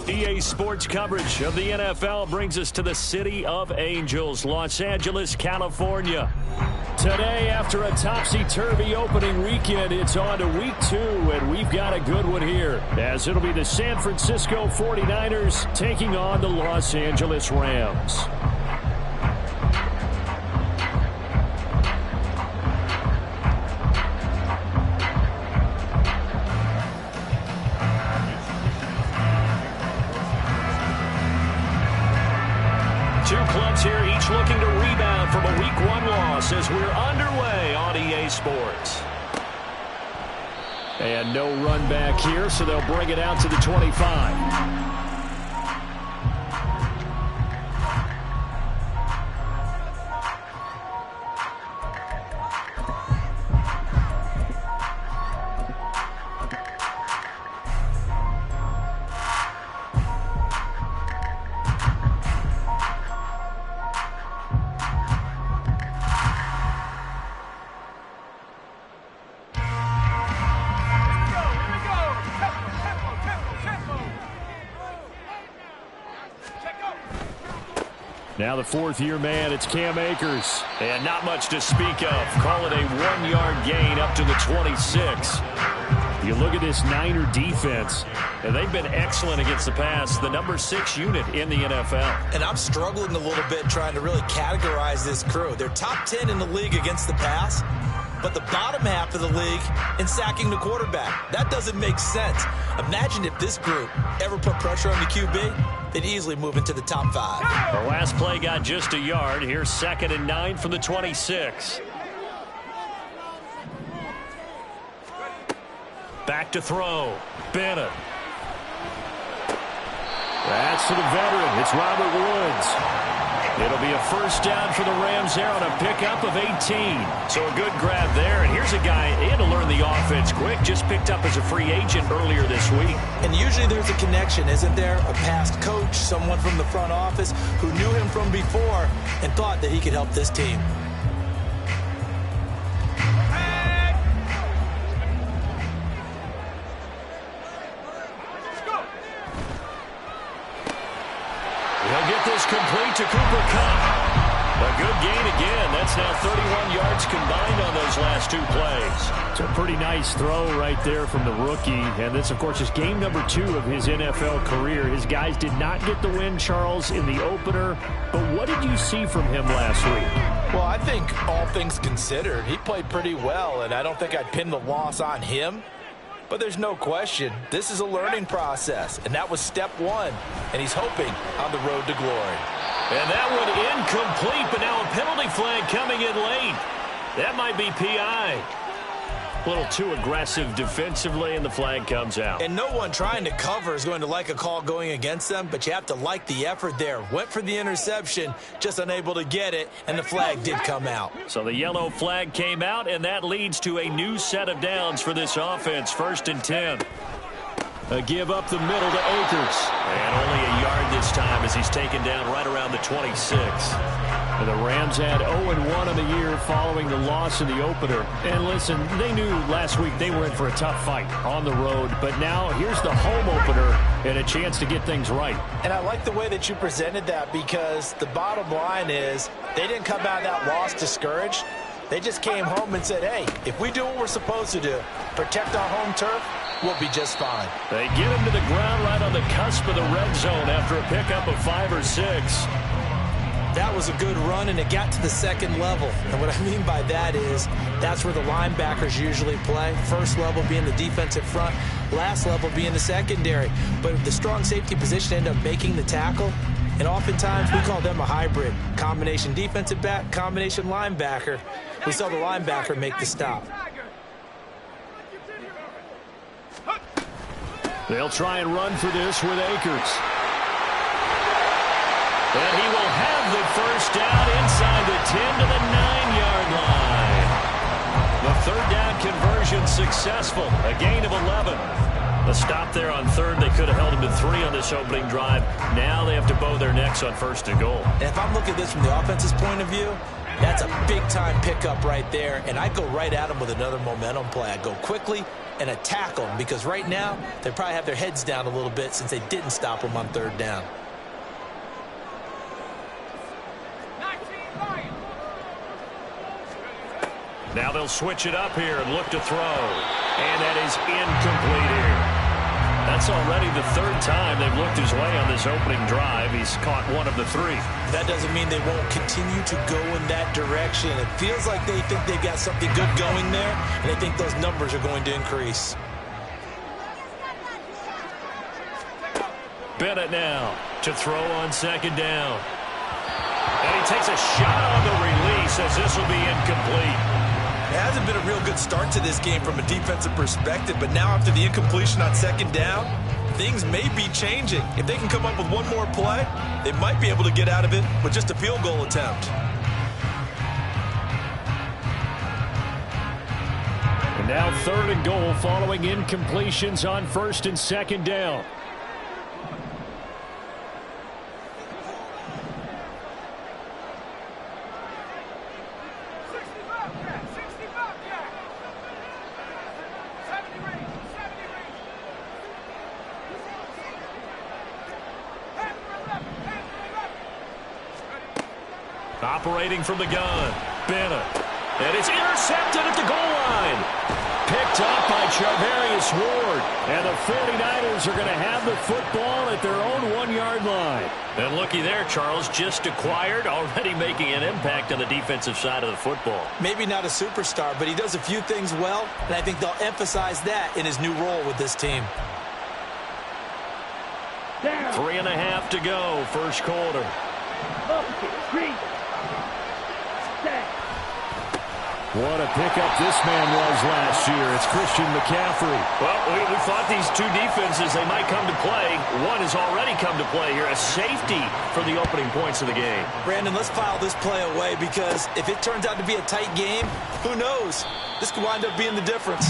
EA Sports coverage of the NFL brings us to the City of Angels, Los Angeles, California. Today, after a topsy-turvy opening weekend, it's on to week 2, and we've got a good one here, as it'll be the San Francisco 49ers taking on the Los Angeles Rams. Two clubs here, each looking to rebound from a Week 1 loss as we're underway on EA Sports. And no run back here, so they'll bring it out to the 25. Now the fourth-year man, it's Cam Akers. And not much to speak of. Call it a 1-yard gain up to the 26. You look at this Niner defense, and they've been excellent against the pass, the number 6 unit in the NFL. And I'm struggling a little bit trying to really categorize this crew. They're top 10 in the league against the pass, but the bottom half of the league in sacking the quarterback. That doesn't make sense. Imagine if this group ever put pressure on the QB. They'd easily move into the top 5. The last play got just a yard. Here's 2nd and 9 from the 26. Back to throw. Bennett. That's to the veteran. It's Robert Woods. It'll be a first down for the Rams there on a pickup of 18. So a good grab there. And here's a guy, he had to learn the offense quick, just picked up as a free agent earlier this week. And usually there's a connection, isn't there? A past coach, someone from the front office who knew him from before and thought that he could help this team. He'll get this complete to Cooper Kupp. A good gain again. That's now 31 yards combined on those last 2 plays. It's a pretty nice throw right there from the rookie. And this, of course, is game number 2 of his NFL career. His guys did not get the win, Charles, in the opener. But what did you see from him last week? Well, I think all things considered, he played pretty well, and I don't think I'd pin the loss on him. But there's no question, this is a learning process, and that was step 1, and he's hoping on the road to glory. And that one incomplete, but now a penalty flag coming in late. That might be PI. A little too aggressive defensively, and the flag comes out. And no one trying to cover is going to like a call going against them, but you have to like the effort there. Went for the interception, just unable to get it, and the flag did come out. So the yellow flag came out, and that leads to a new set of downs for this offense. 1st and 10. A give up the middle to Akers. And only a yard this time as he's taken down right around the 26. And the Rams had 0-1 on the year following the loss in the opener. And listen, they knew last week they were in for a tough fight on the road. But now here's the home opener and a chance to get things right. And I like the way that you presented that, because the bottom line is they didn't come out of that loss discouraged. They just came home and said, hey, if we do what we're supposed to do, protect our home turf, we'll be just fine. They get him to the ground right on the cusp of the red zone after a pickup of 5 or 6. That was a good run, and it got to the 2nd level. And what I mean by that is that's where the linebackers usually play. First level being the defensive front, last level being the secondary. But the strong safety position ended up making the tackle. And oftentimes we call them a hybrid. Combination defensive back, combination linebacker. We saw the linebacker make the stop. They'll try and run for this with Akers. And he will have the first down inside the 10 to the 9-yard line. The 3rd down conversion successful. A gain of 11. A stop there on 3rd. They could have held him to 3 on this opening drive. Now they have to bow their necks on 1st and goal. And if I'm looking at this from the offense's point of view, That's a big-time pickup right there, and I go right at them with another momentum play. I go quickly and attack them because right now they probably have their heads down a little bit since they didn't stop them on third down. Now they'll switch it up here and look to throw. And that is incomplete here. That's already the third time they've looked his way on this opening drive. He's caught one of the three. That doesn't mean they won't continue to go in that direction. It feels like they think they've got something good going there, and they think those numbers are going to increase. Bennett now to throw on second down. And he takes a shot on the release as this will be incomplete. It hasn't been a real good start to this game from a defensive perspective, but now after the incompletion on second down, things may be changing. If they can come up with one more play, they might be able to get out of it with just a field goal attempt. And now third and goal following incompletions on first and second down. Operating from the gun, Bennett. And it's intercepted at the goal line. Picked up by Charvarius Ward. And the 49ers are going to have the football at their own 1-yard line. And looky there, Charles, just acquired, already making an impact on the defensive side of the football. Maybe not a superstar, but he does a few things well, and I think they'll emphasize that in his new role with this team. 3.5 to go, first quarter. What a pickup this man was last year. It's Christian McCaffrey. Well, we thought these two defenses, they might come to play. One has already come to play here, a safety for the opening points of the game. Brandon, let's file this play away because if it turns out to be a tight game, who knows? This could wind up being the difference.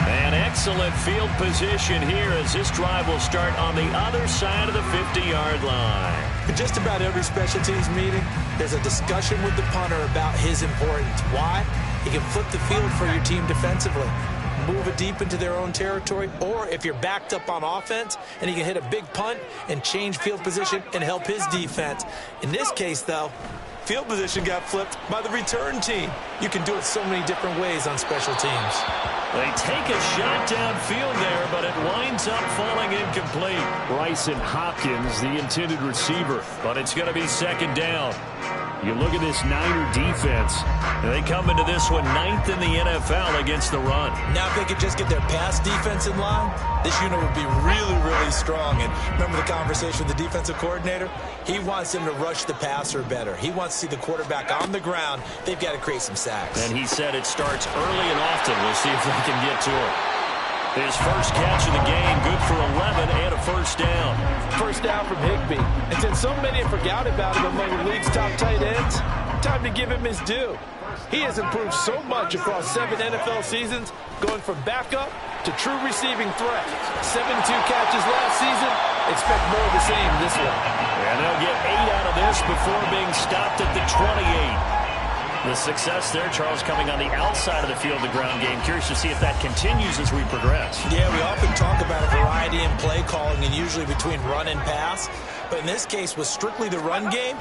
An excellent field position here as this drive will start on the other side of the 50-yard line. In just about every special teams meeting, there's a discussion with the punter about his importance. Why? He can flip the field for your team defensively, move it deep into their own territory, or if you're backed up on offense, and he can hit a big punt and change field position and help his defense. In this case, though, field position got flipped by the return team. You can do it so many different ways on special teams. They take a shot downfield there, but it winds up falling incomplete. Bryson Hopkins, the intended receiver, but it's going to be second down. You look at this Niner defense, and they come into this one 9th in the NFL against the run. Now if they could just get their pass defense in line, this unit would be really, really strong. And remember the conversation with the defensive coordinator? He wants them to rush the passer better. He wants to see the quarterback on the ground. They've got to create some sacks. And he said it starts early and often. We'll see if they can get to him. His first catch of the game, good for 11 and a first down. First down from Higbee. And since so many have forgotten about him among the league's top tight ends, time to give him his due. He has improved so much across 7 NFL seasons, going from backup to true receiving threat. 72 catches last season. Expect more of the same this one. And they'll get 8 out of this before being stopped at the 28. The success there, Charles, coming on the outside of the field, the ground game. Curious to see if that continues as we progress. Yeah, we often talk about a variety in play calling and usually between run and pass. But in this case, with strictly the run game,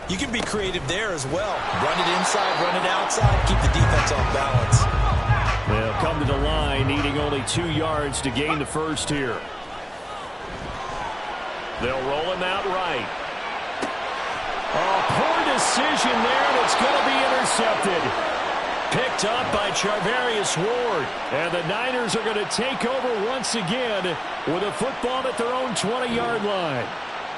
you can be creative there as well. Run it inside, run it outside, keep the defense off balance. They'll come to the line, needing only 2 yards to gain the first here. They'll roll him out right. Oh, poor decision there, and it's going to be intercepted. Picked up by Charvarius Ward. And the Niners are going to take over once again with a football at their own 20-yard line.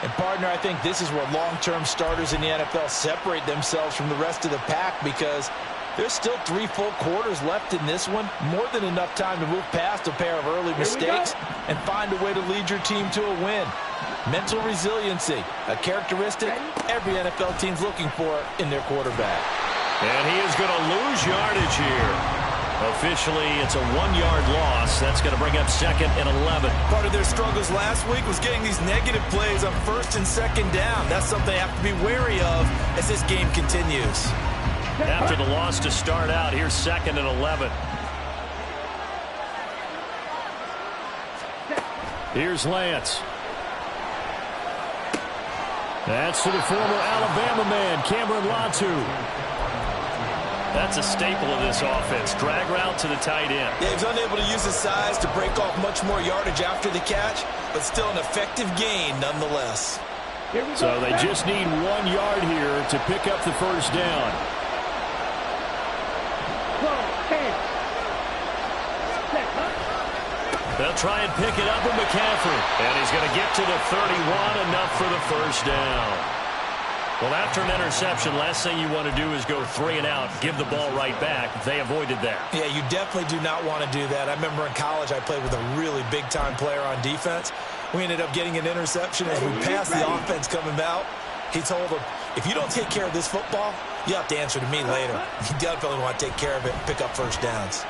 And, partner, I think this is where long-term starters in the NFL separate themselves from the rest of the pack because there's still 3 full quarters left in this one. More than enough time to move past a pair of early mistakes and find a way to lead your team to a win. Mental resiliency, a characteristic every NFL team's looking for in their quarterback. And he is going to lose yardage here. Officially, it's a 1-yard loss. That's going to bring up second and 11. Part of their struggles last week was getting these negative plays on first and second down. That's something they have to be wary of as this game continues. After the loss to start out, here's 2nd and 11. Here's Lance. That's to the former Alabama man, Cameron Latu. That's a staple of this offense. Drag route to the tight end. Yeah, he was unable to use his size to break off much more yardage after the catch, but still an effective gain nonetheless. So they just need 1 yard here to pick up the first down. They'll try and pick it up with McCaffrey. And he's going to get to the 31, enough for the first down. Well, after an interception, last thing you want to do is go 3 and out, give the ball right back. They avoided that. Yeah, you definitely do not want to do that. I remember in college I played with a really big-time player on defense. We ended up getting an interception as we passed the offense coming out. He told him, if you don't take care of this football, you have to answer to me later. You definitely want to take care of it and pick up first downs.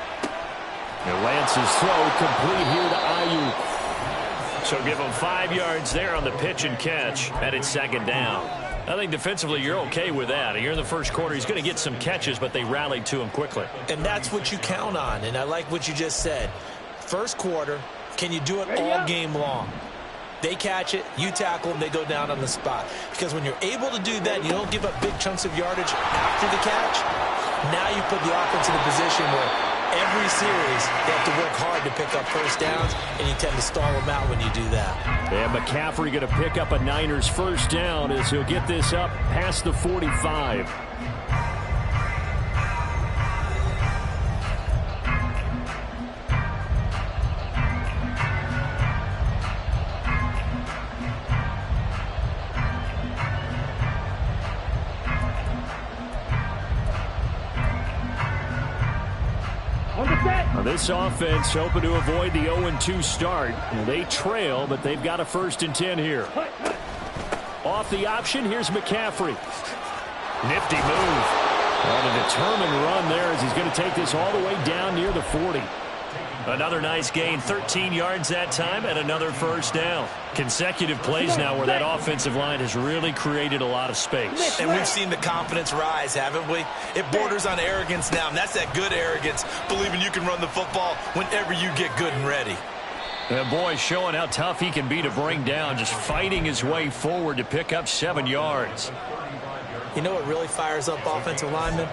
And Lance's throw complete here to Ayuk. So give him 5 yards there on the pitch and catch, and it's 2nd down. I think defensively you're okay with that. Here in the first quarter, he's going to get some catches, but they rallied to him quickly. And that's what you count on, and I like what you just said. First quarter, can you do it all game long? They catch it, you tackle them, they go down on the spot. Because when you're able to do that, you don't give up big chunks of yardage after the catch. Now you put the offense in a position where every series, they have to work hard to pick up first downs, and you tend to stall them out when you do that. And McCaffrey going to pick up a Niners first down as he'll get this up past the 45. This offense hoping to avoid the 0-2 start. They trail, but they've got a 1st and 10 here. Off the option, here's McCaffrey. Nifty move. On a determined run there as he's going to take this all the way down near the 40. Another nice gain, 13 yards that time, and another first down. Consecutive plays now where that offensive line has really created a lot of space. And we've seen the confidence rise, haven't we? It borders on arrogance now, and that's that good arrogance, believing you can run the football whenever you get good and ready. And boy, showing how tough he can be to bring down, just fighting his way forward to pick up 7 yards. You know what really fires up offensive linemen?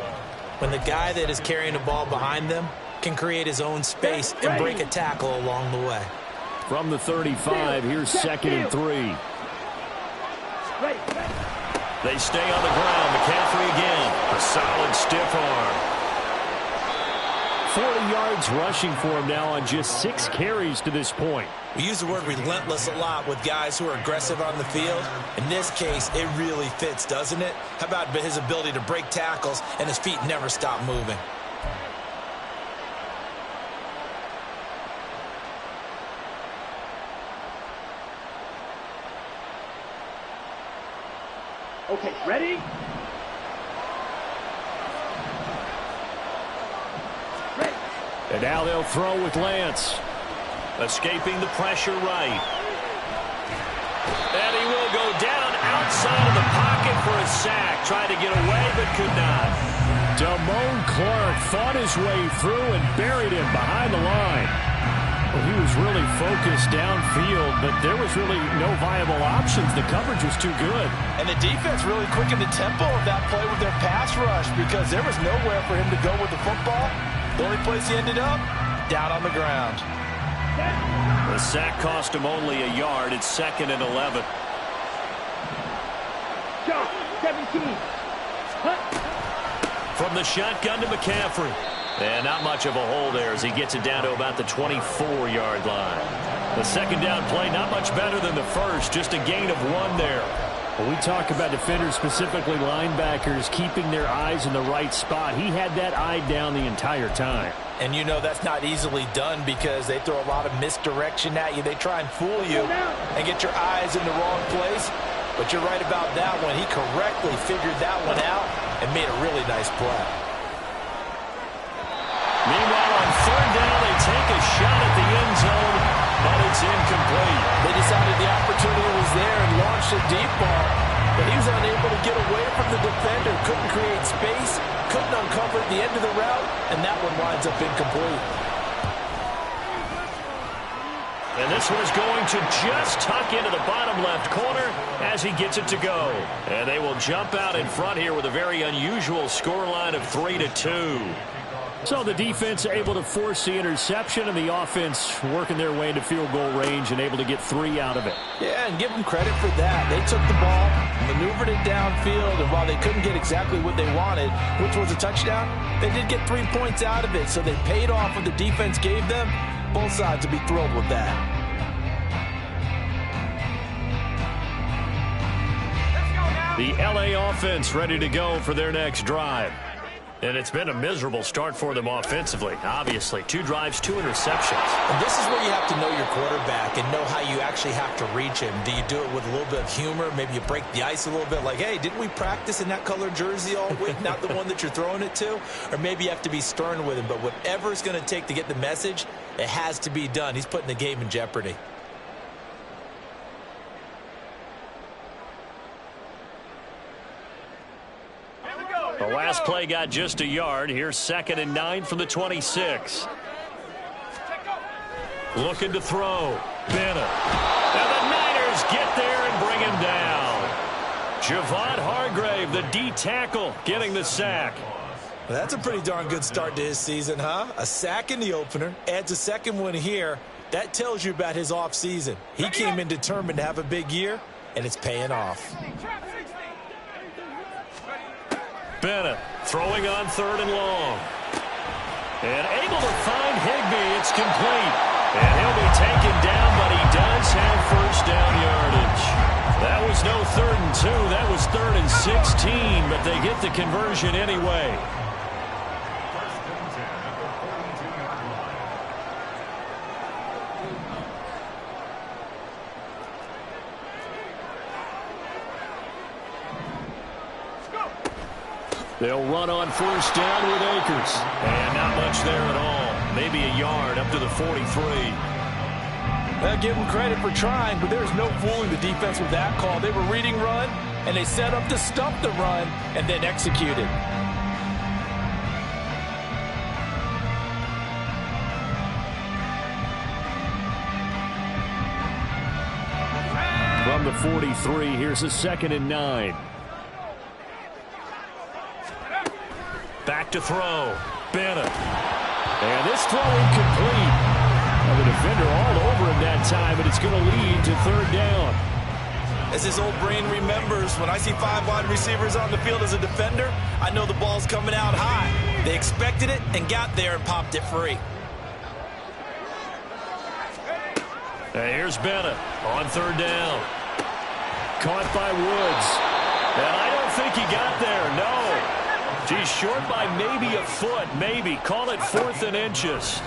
When the guy that is carrying the ball behind them can create his own space and break a tackle along the way. From the 35, here's 2nd and 3. They stay on the ground. McCaffrey again. A solid stiff arm. 40 yards rushing for him now on just 6 carries to this point. We use the word relentless a lot with guys who are aggressive on the field. In this case, it really fits, doesn't it? How about his ability to break tackles and his feet never stop moving? Okay, ready? Ready. And now they'll throw with Lance. Escaping the pressure right. And he will go down outside of the pocket for a sack. Tried to get away, but could not. Damone Clark fought his way through and buried him behind the line. Well, he was really focused downfield, but there was really no viable options. The coverage was too good. And the defense really quickened the tempo of that play with their pass rush because there was nowhere for him to go with the football. The only place he ended up, down on the ground. The sack cost him only a yard. It's 2nd and 11. Jump, 17. Hut. From the shotgun to McCaffrey. And not much of a hole there as he gets it down to about the 24-yard line. The 2nd down play, not much better than the first. Just a gain of 1 there. When we talk about defenders, specifically linebackers, keeping their eyes in the right spot, he had that eye down the entire time. And you know that's not easily done because they throw a lot of misdirection at you. They try and fool you and get your eyes in the wrong place. But you're right about that one. He correctly figured that one out and made a really nice play. Meanwhile, on 3rd down, they take a shot at the end zone, but it's incomplete. They decided the opportunity was there and launched a deep ball, but he was unable to get away from the defender. Couldn't create space, couldn't into the route, and that one winds up incomplete. And this one is going to just tuck into the bottom left corner as he gets it to go. And they will jump out in front here with a very unusual scoreline of 3-2. So the defense able to force the interception, and the offense working their way into field goal range and able to get 3 out of it. Yeah, and give them credit for that. They took the ball, maneuvered it downfield, and while they couldn't get exactly what they wanted, which was a touchdown, they did get 3 points out of it. So they paid off what the defense gave them. Both sides will be thrilled with that. The LA offense ready to go for their next drive. And it's been a miserable start for them offensively. Obviously, 2 drives, 2 interceptions. And this is where you have to know your quarterback and know how you actually have to reach him. Do you do it with a little bit of humor? Maybe you break the ice a little bit like, hey, didn't we practice in that color jersey all week, not the one that you're throwing it to? Or maybe you have to be stern with him. But whatever it's going to take to get the message, it has to be done. He's putting the game in jeopardy. The last play got just a yard. Here's 2nd and 9 from the 26. Looking to throw. Bennett. And the Niners get there and bring him down. Javon Hargrave, the D tackle, getting the sack. Well, that's a pretty darn good start to his season, huh? A sack in the opener, adds a second one here. That tells you about his offseason. He came in determined to have a big year, and it's paying off. Bennett throwing on 3rd and long. And able to find Higbee. It's complete. And he'll be taken down, but he does have first down yardage. That was no 3rd and 2. That was 3rd and 16, but they get the conversion anyway. They'll run on 1st down with Akers. And not much there at all. Maybe a yard up to the 43. Well, give them credit for trying, but there's no fooling the defense with that call. They were reading run, and they set up to stump the run and then executed. From the 43, here's a 2nd and 9. Back to throw. Bennett. And this throw incomplete. Now the defender all over him that time, but it's going to lead to 3rd down. As his old brain remembers, when I see 5 wide receivers on the field as a defender, I know the ball's coming out high. They expected it and got there and popped it free. And here's Bennett on 3rd down. Caught by Woods. And I don't think he got there, no. He's short by maybe a foot, maybe. Call it 4th and inches.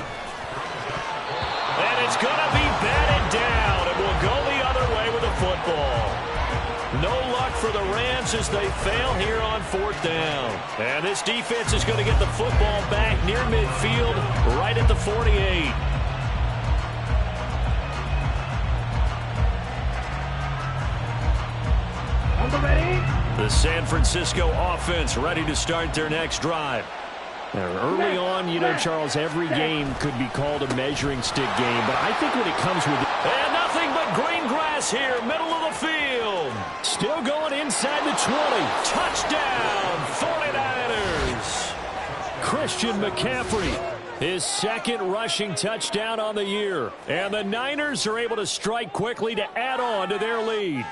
And it's going to be batted down. It will go the other way with the football. No luck for the Rams as they fail here on 4th down. And this defense is going to get the football back near midfield, right at the 48. The San Francisco offense ready to start their next drive. Now, early on, you know, Charles, every game could be called a measuring stick game, but I think when it comes with it, and nothing but green grass here, middle of the field. Still going inside the 20. Touchdown, 49ers. Christian McCaffrey, his 2nd rushing touchdown on the year. And the Niners are able to strike quickly to add on to their lead.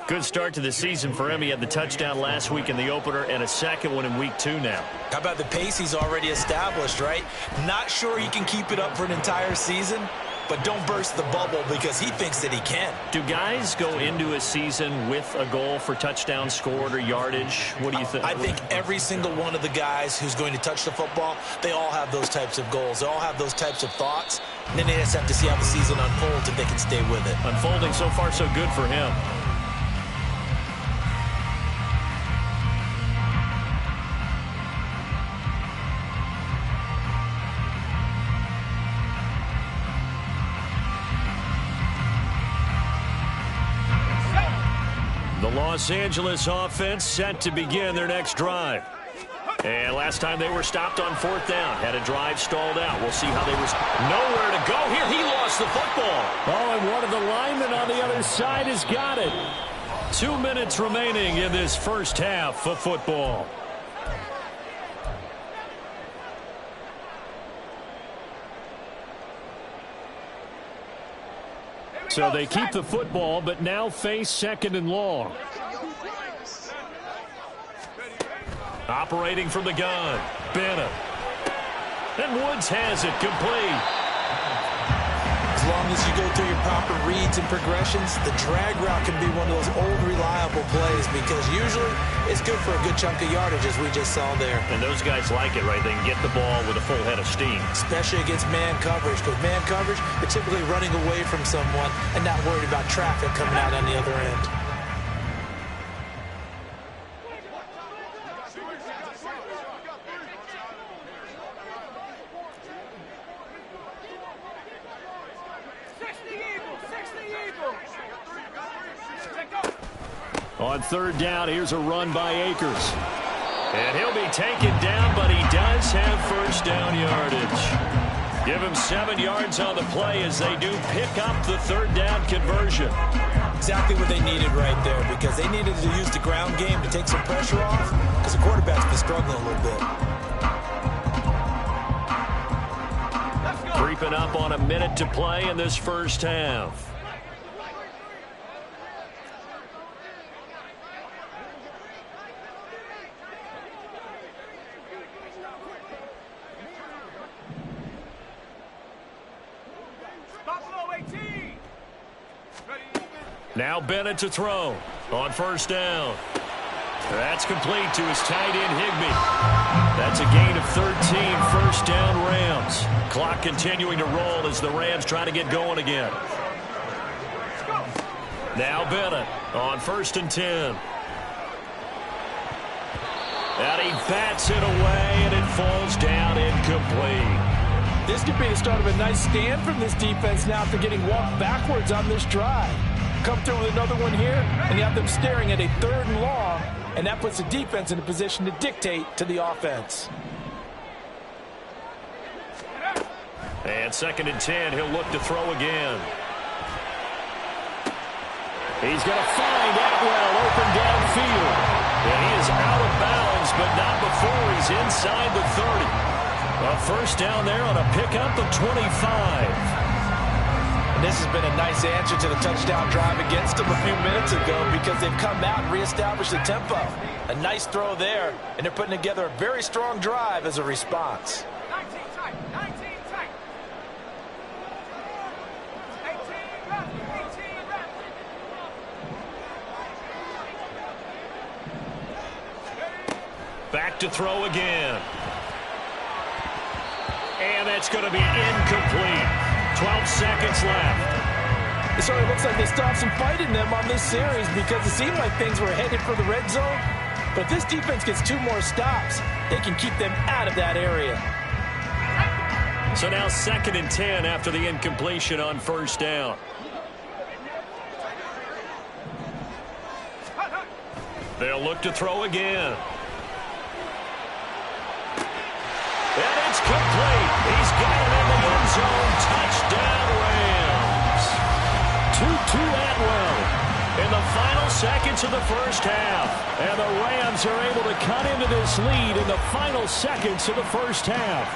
Good start to the season for him. He had the touchdown last week in the opener and a 2nd one in week 2 now. How about the pace he's already established, right? Not sure he can keep it up for an entire season, but don't burst the bubble because he thinks that he can. Do guys go into a season with a goal for touchdowns scored or yardage? What do you think? I think every single one of the guys who's going to touch the football, they all have those types of goals. They all have those types of thoughts. And then they just have to see how the season unfolds if they can stay with it. Unfolding so far so good for him. The Los Angeles offense set to begin their next drive. And last time they were stopped on 4th down, had a drive stalled out. We'll see how they were. Nowhere to go here. He lost the football. Oh, and one of the linemen on the other side has got it. 2 minutes remaining in this first half of football. So they keep the football, but now face 2nd and long. Operating from the gun, Bennett. And Woods has it complete. As long as you go through your proper reads and progressions, the drag route can be one of those old reliable plays because usually it's good for a good chunk of yardage, as we just saw there. And those guys like it, right? They can get the ball with a full head of steam. Especially against man coverage, because man coverage, they're typically running away from someone and not worried about traffic coming out on the other end. On 3rd down, here's a run by Akers. And he'll be taken down, but he does have first down yardage. Give him 7 yards on the play as they do pick up the 3rd down conversion. Exactly what they needed right there, because they needed to use the ground game to take some pressure off, because the quarterback's been struggling a little bit. Creeping up on a minute to play in this first half. Now Bennett to throw on 1st down. That's complete to his tight end, Higbee. That's a gain of 13, 1st down Rams. Clock continuing to roll as the Rams try to get going again. Now Bennett on 1st and 10. And he bats it away, and it falls down incomplete. This could be the start of a nice stand from this defense now after getting walked backwards on this drive. Come through with another one here, and you have them staring at a 3rd and long, and that puts the defense in a position to dictate to the offense. And 2nd and 10, he'll look to throw again. He's going to find Atwell open downfield. And he is out of bounds, but not before he's inside the 30. A first down there on a pickup of 25. And this has been a nice answer to the touchdown drive against them a few minutes ago because they've come out and reestablished the tempo. A nice throw there, and they're putting together a very strong drive as a response. 19 tight, 19 tight. 18 left, 18 left. Back to throw again. And that's going to be incomplete. 12 seconds left. It sort of looks like they stopped some fight in them on this series because it seemed like things were headed for the red zone. But if this defense gets 2 more stops, they can keep them out of that area. So now 2nd and 10 after the incompletion on 1st down. They'll look to throw again. And it's complete. He's got it in the end zone. Touchdown, Rams. 2-2 Atwell. In the final seconds of the first half. And the Rams are able to cut into this lead in the final seconds of the first half.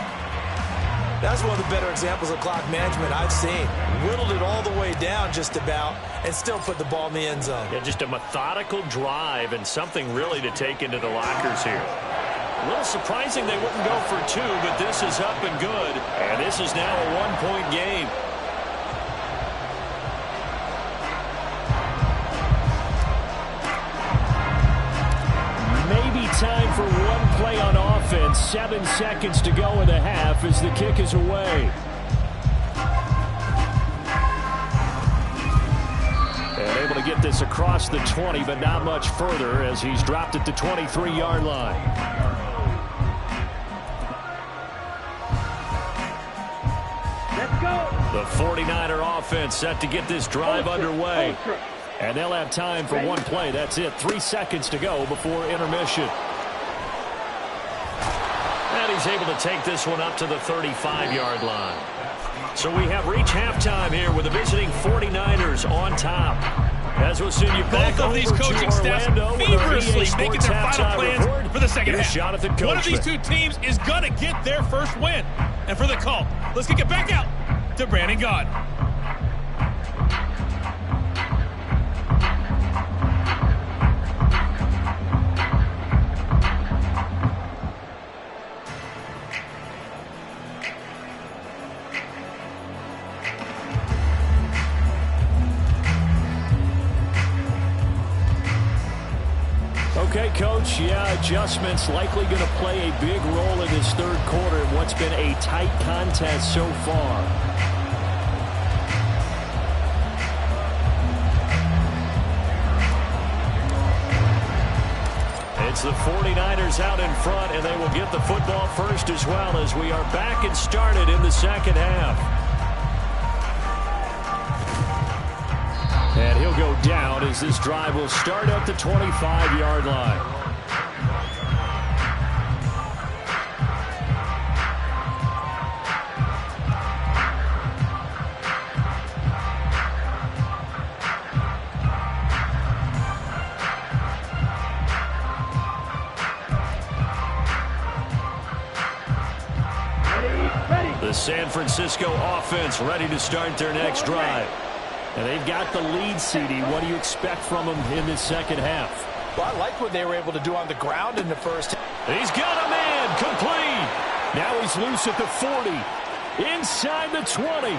That's one of the better examples of clock management I've seen. Whittled it all the way down just about and still put the ball in the end zone. Yeah, just a methodical drive and something really to take into the lockers here. A little surprising they wouldn't go for 2, but this is up and good. And this is now a 1-point game. Maybe time for one play on offense. 7 seconds to go in the half as the kick is away. And able to get this across the 20, but not much further as he's dropped at the 23-yard line. The 49er offense set to get this drive underway. And they'll have time for one play. That's it. 3 seconds to go before intermission. he's able to take this one up to the 35-yard line. So we have reached halftime here with the visiting 49ers on top. As we'll send you back both of these coaching staffs feverishly making their final plans for the second half. Jonathan Coachman. One of these two teams is going to get their first win. And for the call, let's kick it back out to Brandon Gaudin. Okay, Coach, adjustments likely going to play a big role in this third quarter in what's been a tight contest so far. It's the 49ers out in front, and they will get the football first as well as we are back and started in the second half. And he'll go down as this drive will start at the 25-yard line. The San Francisco offense ready to start their next drive. And they've got the lead, CD. What do you expect from them in this second half? Well, I like what they were able to do on the ground in the first. He's got a man complete. Now he's loose at the 40. Inside the 20.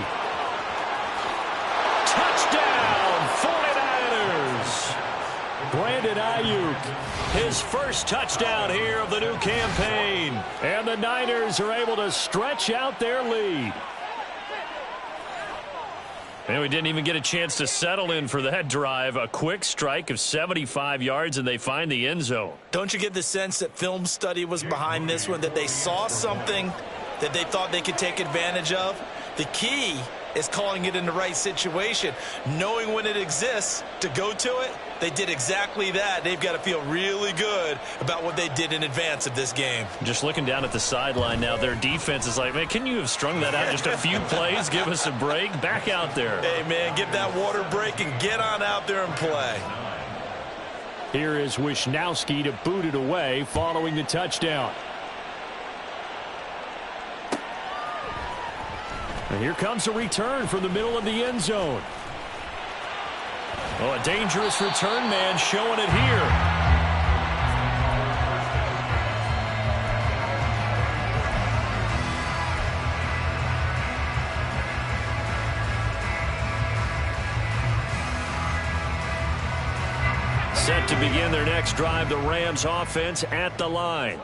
Touchdown, 49ers. Brandon Ayuk, his first touchdown here of the new campaign. And the Niners are able to stretch out their lead. And we didn't even get a chance to settle in for that drive. A quick strike of 75 yards, and they find the end zone. Don't you get the sense that film study was behind this one, that they saw something that they thought they could take advantage of? The key is calling it in the right situation, knowing when it exists to go to it. They did exactly that. They've got to feel really good about what they did in advance of this game. Just looking down at the sideline now, their defense is like, man, can you have strung that out just a few plays? Give us a break. Back out there. Hey, man, give that water break and get on out there and play. Here is Wisnowski to boot it away following the touchdown. And here comes a return from the middle of the end zone. Oh, a dangerous return man showing it here. Set to begin their next drive, the Rams offense at the line.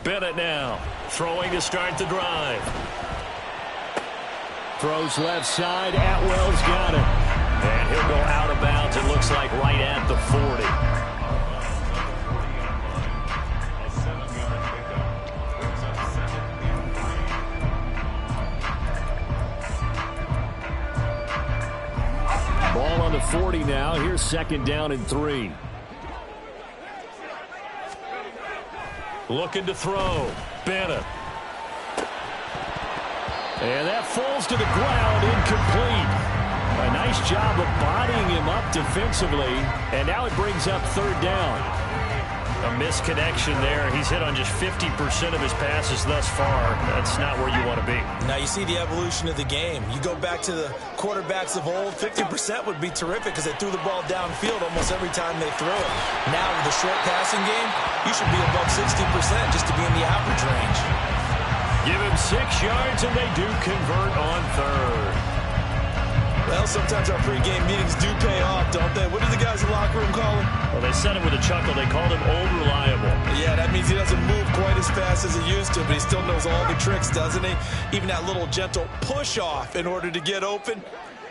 Bennett now throwing to start the drive. Throws left side. Atwell's got it. And he'll go out of bounds, it looks like right at the 40. Ball on the 40 now. Here's second down and 3. Looking to throw. Bennett. And that falls to the ground, incomplete. A nice job of bodying him up defensively. And now it brings up third down. A misconnection there. He's hit on just 50% of his passes thus far. That's not where you want to be. Now you see the evolution of the game. You go back to the quarterbacks of old, 50% would be terrific because they threw the ball downfield almost every time they throw it. Now with the short passing game, you should be above 60% just to be in the average range. Give him 6 yards, and they do convert on third. Well, sometimes our pregame meetings do pay off, don't they? What do the guys in the locker room call him? Well, they said it with a chuckle. They called him Old Reliable. Yeah, that means he doesn't move quite as fast as he used to, but he still knows all the tricks, doesn't he? Even that little gentle push-off in order to get open,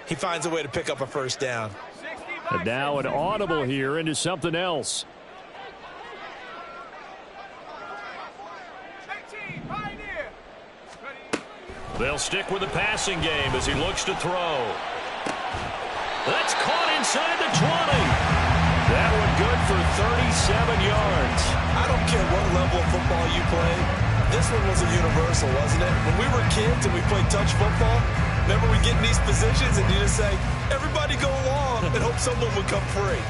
he finds a way to pick up a first down. And now an audible here into something else. They'll stick with the passing game as he looks to throw. That's caught inside the 20. That one good for 37 yards. I don't care what level of football you play. This one was a universal, wasn't it? When we were kids and we played touch football, remember we get in these positions and you just say, everybody go along and hope someone would come free.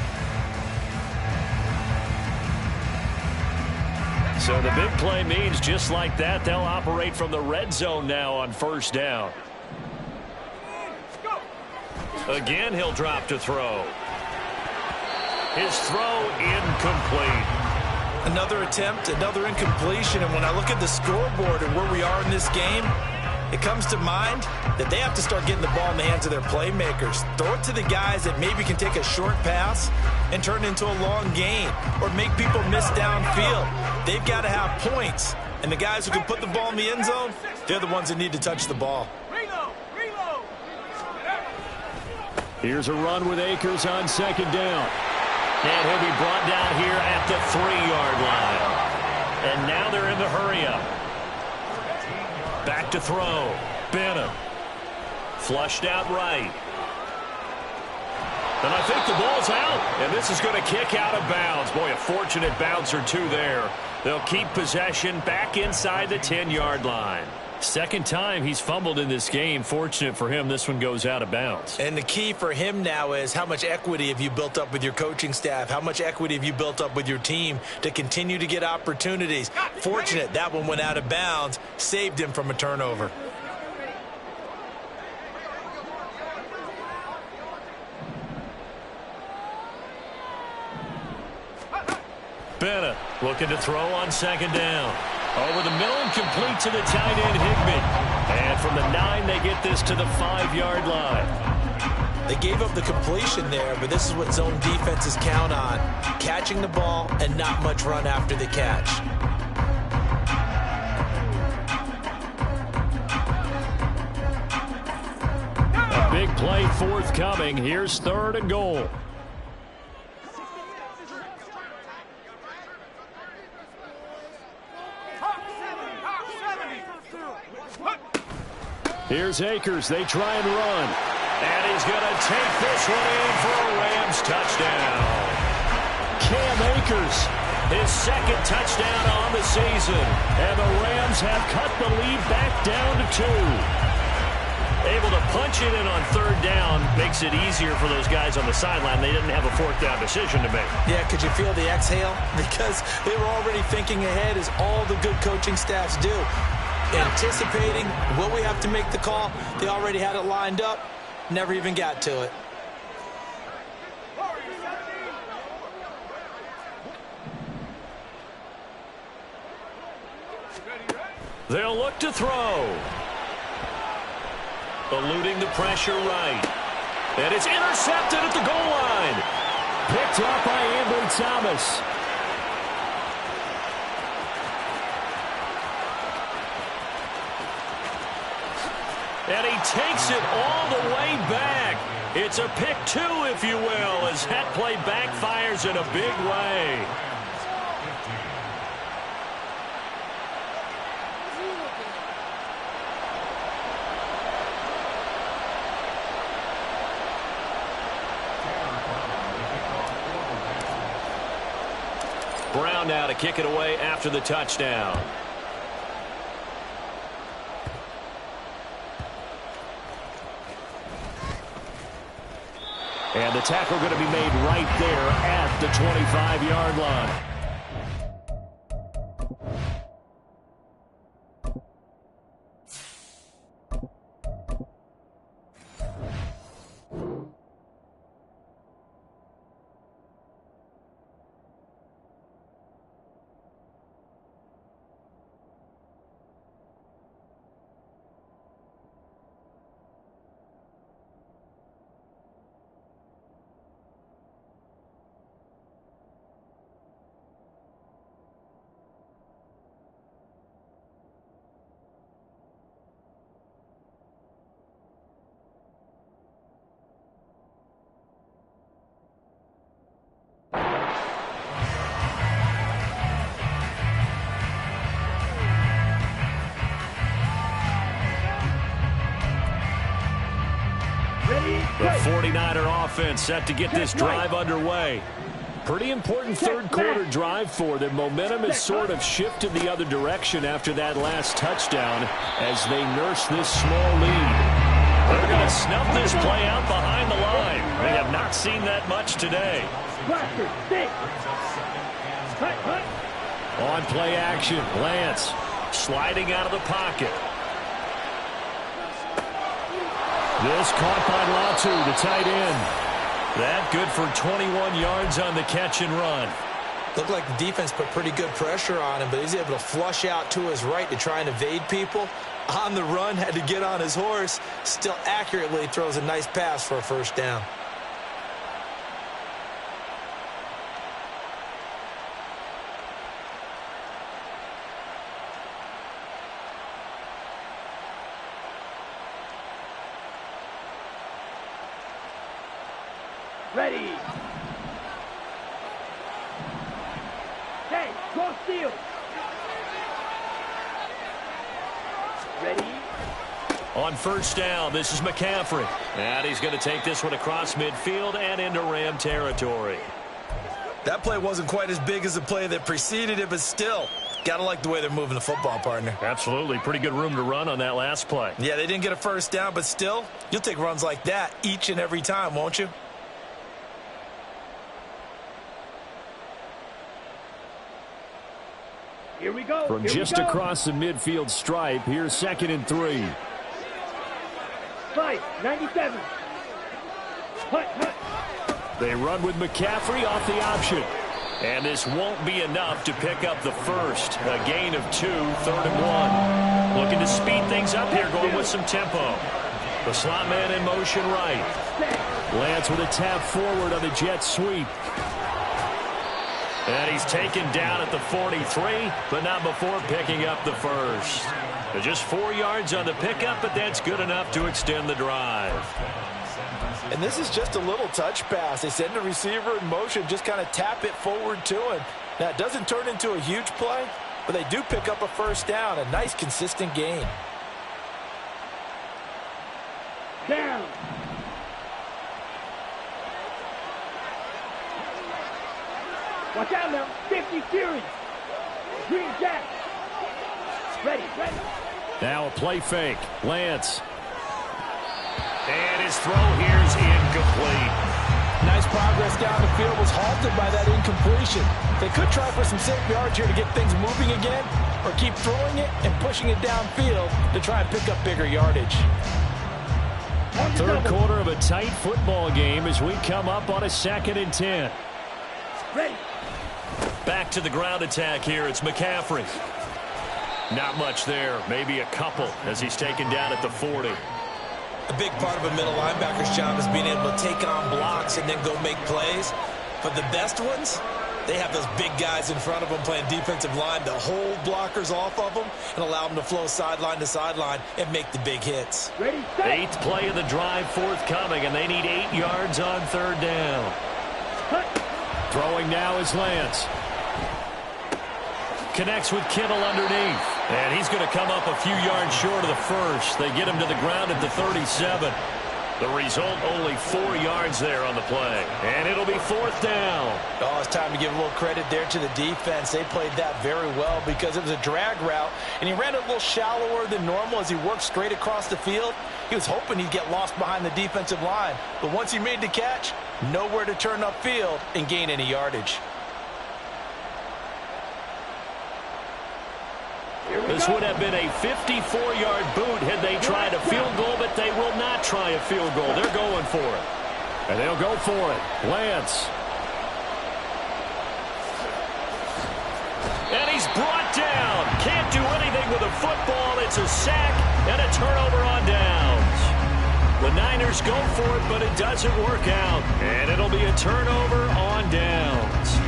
So the big play means just like that, they'll operate from the red zone now on first down. Again, he'll drop to throw. His throw incomplete. Another attempt, another incompletion, and when I look at the scoreboard and where we are in this game, it comes to mind that they have to start getting the ball in the hands of their playmakers. Throw it to the guys that maybe can take a short pass and turn it into a long gain or make people miss downfield. They've got to have points, and the guys who can put the ball in the end zone, they're the ones that need to touch the ball. Here's a run with Akers on second down. And he'll be brought down here at the 3-yard line. And now they're in the hurry-up. Back to throw. Benham. Flushed out right. And I think the ball's out. And this is going to kick out of bounds. Boy, a fortunate bounce or two there. They'll keep possession back inside the 10-yard line. Second time he's fumbled in this game. Fortunate for him, this one goes out of bounds. And the key for him now is how much equity have you built up with your coaching staff? How much equity have you built up with your team to continue to get opportunities? Fortunate that one went out of bounds, saved him from a turnover. Bennett looking to throw on second down. Over the middle and complete to the tight end, Higbee. And from the 9, they get this to the 5-yard line. They gave up the completion there, but this is what zone defenses count on. Catching the ball and not much run after the catch. A big play forthcoming. Here's 3rd and goal. Here's Akers. They try and run. And he's going to take this one in for a Rams touchdown. Cam Akers, his 2nd touchdown on the season. And the Rams have cut the lead back down to 2. Able to punch it in on 3rd down makes it easier for those guys on the sideline. They didn't have a 4th down decision to make. Yeah, could you feel the exhale? Because they were already thinking ahead, as all the good coaching staffs do. Anticipating what we have to make the call. They already had it lined up. Never even got to it. They'll look to throw. Eluding the pressure right. And it's intercepted at the goal line. Picked up by Ambry Thomas. And he takes it all the way back. It's a pick 2, if you will, as that play backfires in a big way. Brown now to kick it away after the touchdown. And the tackle going to be made right there at the 25-yard line. The 49er offense set to get this drive underway. Pretty important third quarter drive for them. Momentum has sort of shifted the other direction after that last touchdown as they nurse this small lead. They're going to snuff this play out behind the line. They have not seen that much today. On play action, Lance sliding out of the pocket. This caught by Latu, the tight end. That good for 21 yards on the catch and run. Looked like the defense put pretty good pressure on him, but he's able to flush out to his right to try and evade people. On the run, had to get on his horse. Still accurately throws a nice pass for a first down. Ready. Okay, go steal. Ready. On first down, this is McCaffrey. And he's going to take this one across midfield and into Ram territory. That play wasn't quite as big as the play that preceded it, but still, got to like the way they're moving the football, partner. Absolutely. Pretty good room to run on that last play. Yeah, they didn't get a first down, but still, you'll take runs like that each and every time, won't you? Here we go. From just across the midfield stripe, here's 2nd and 3. 97. Hut. They run with McCaffrey off the option. And this won't be enough to pick up the first. A gain of 2, 3rd and 1. Looking to speed things up here, going with some tempo. The slot man in motion right. Lance with a tap forward on the jet sweep. And he's taken down at the 43, but not before picking up the first. Just 4 yards on the pickup, but that's good enough to extend the drive. And this is just a little touch pass. They send the receiver in motion, just kind of tap it forward to him. Now, it doesn't turn into a huge play, but they do pick up a first down, a nice, consistent gain. Down. Watch out now. 50 series. Green Jack. Ready. Now a play fake. Lance. And his throw here's incomplete. Nice progress down the field, was halted by that incompletion. They could try for some safe yards here to get things moving again, or keep throwing it and pushing it downfield to try and pick up bigger yardage. Third quarter of a tight football game as we come up on a 2nd and 10. Ready. Back to the ground attack here. It's McCaffrey. Not much there. Maybe a couple as he's taken down at the 40. A big part of a middle linebacker's job is being able to take on blocks and then go make plays. But the best ones, they have those big guys in front of them playing defensive line to hold blockers off of them and allow them to flow sideline to sideline and make the big hits. Ready, set. 8th play of the drive forthcoming, and they need 8 yards on 3rd down. Hut. Throwing now is Lance. Connects with Kittle underneath. And he's going to come up a few yards short of the first. They get him to the ground at the 37. The result, only 4 yards there on the play. And it'll be 4th down. Oh, it's time to give a little credit there to the defense. They played that very well because it was a drag route, and he ran it a little shallower than normal as he worked straight across the field. He was hoping he'd get lost behind the defensive line. But once he made the catch, nowhere to turn upfield and gain any yardage. This would have been a 54-yard boot had they tried a field goal, but they will not try a field goal. They're going for it. And they'll go for it. Lance. And he's brought down. Can't do anything with a football. It's a sack and a turnover on downs. The Niners go for it, but it doesn't work out. And it'll be a turnover on downs.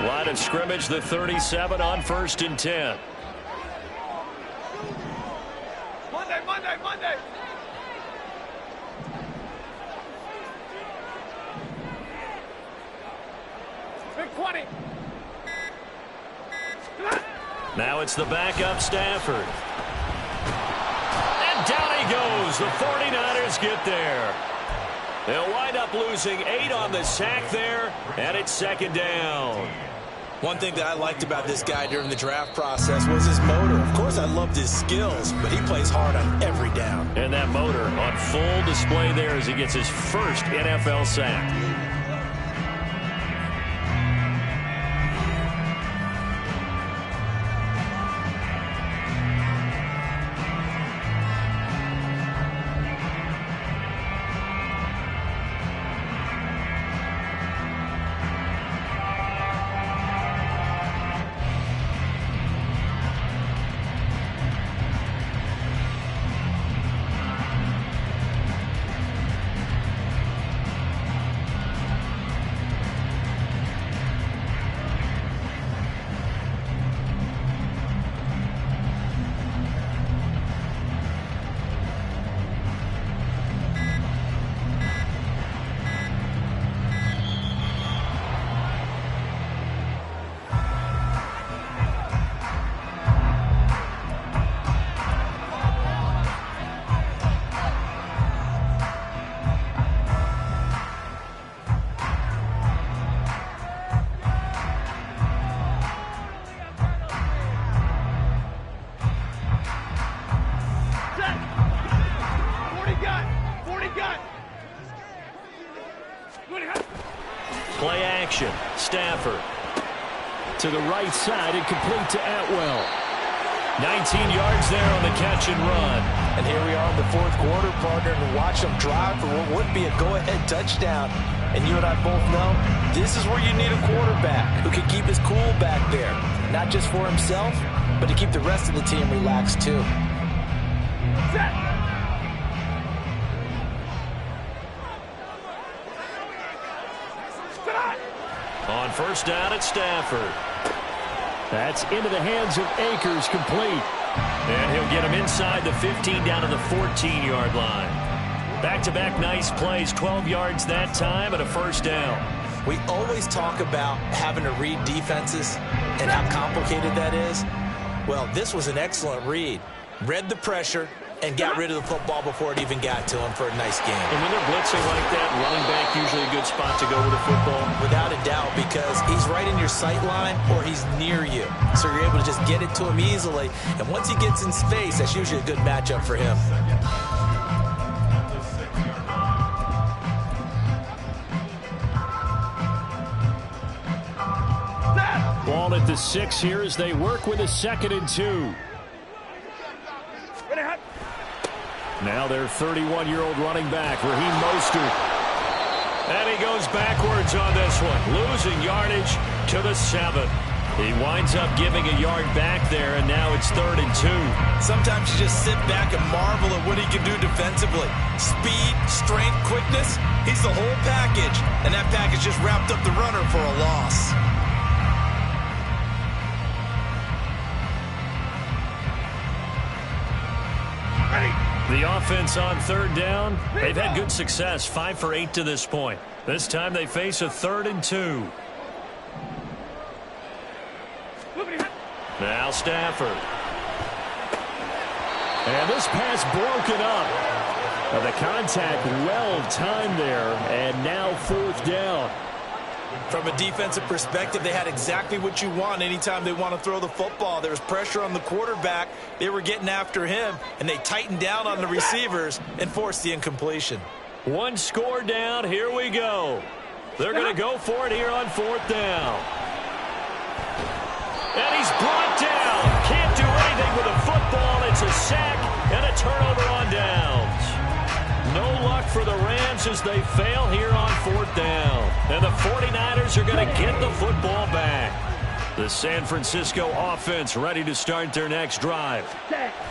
Line of scrimmage, the 37 on 1st and 10. Monday. Now it's the backup Stafford. And down he goes. The 49ers get there. They'll wind up losing 8 on the sack there, and it's second down. One thing that I liked about this guy during the draft process was his motor. Of course, I loved his skills, but he plays hard on every down. And that motor on full display there as he gets his first NFL sack. Play action. Stafford to the right side and complete to Atwell. 19 yards there on the catch and run. And here we are in the fourth quarter, partner, and watch them drive for what would be a go-ahead touchdown. And you and I both know this is where you need a quarterback who can keep his cool back there. Not just for himself, but to keep the rest of the team relaxed too. Set. On first down at Stafford. That's into the hands of Akers, complete. And he'll get him inside the 15 down to the 14-yard line. Back-to-back nice plays, 12 yards that time and a first down. We always talk about having to read defenses and how complicated that is. Well, this was an excellent read. Read the pressure and got rid of the football before it even got to him for a nice game. And when they're blitzing like that, running back usually a good spot to go with the football. Without a doubt, because he's right in your sight line or he's near you. So you're able to just get it to him easily. And once he gets in space, that's usually a good matchup for him. Ball at the 6 here as they work with a 2nd and 2. Now their 31-year-old running back, Raheem Mostert. And he goes backwards on this one, losing yardage to the 7. He winds up giving a yard back there, and now it's 3rd and 2. Sometimes you just sit back and marvel at what he can do defensively. Speed, strength, quickness, he's the whole package. And that package just wrapped up the runner for a loss. The offense on 3rd down, they've had good success, 5 for 8 to this point. This time they face a 3rd and 2. Now Stafford. And this pass broken up. The contact well timed there, and now 4th down. From a defensive perspective, they had exactly what you want anytime they want to throw the football. There was pressure on the quarterback. They were getting after him, and they tightened down on the receivers and forced the incompletion. 1 score down. Here we go. They're going to go for it here on 4th down. And he's brought down. Can't do anything with a football. It's a sack and a turnover on downs. No luck for the Rams as they fail here on 4th down. And the 49ers are going to get the football back. The San Francisco offense ready to start their next drive.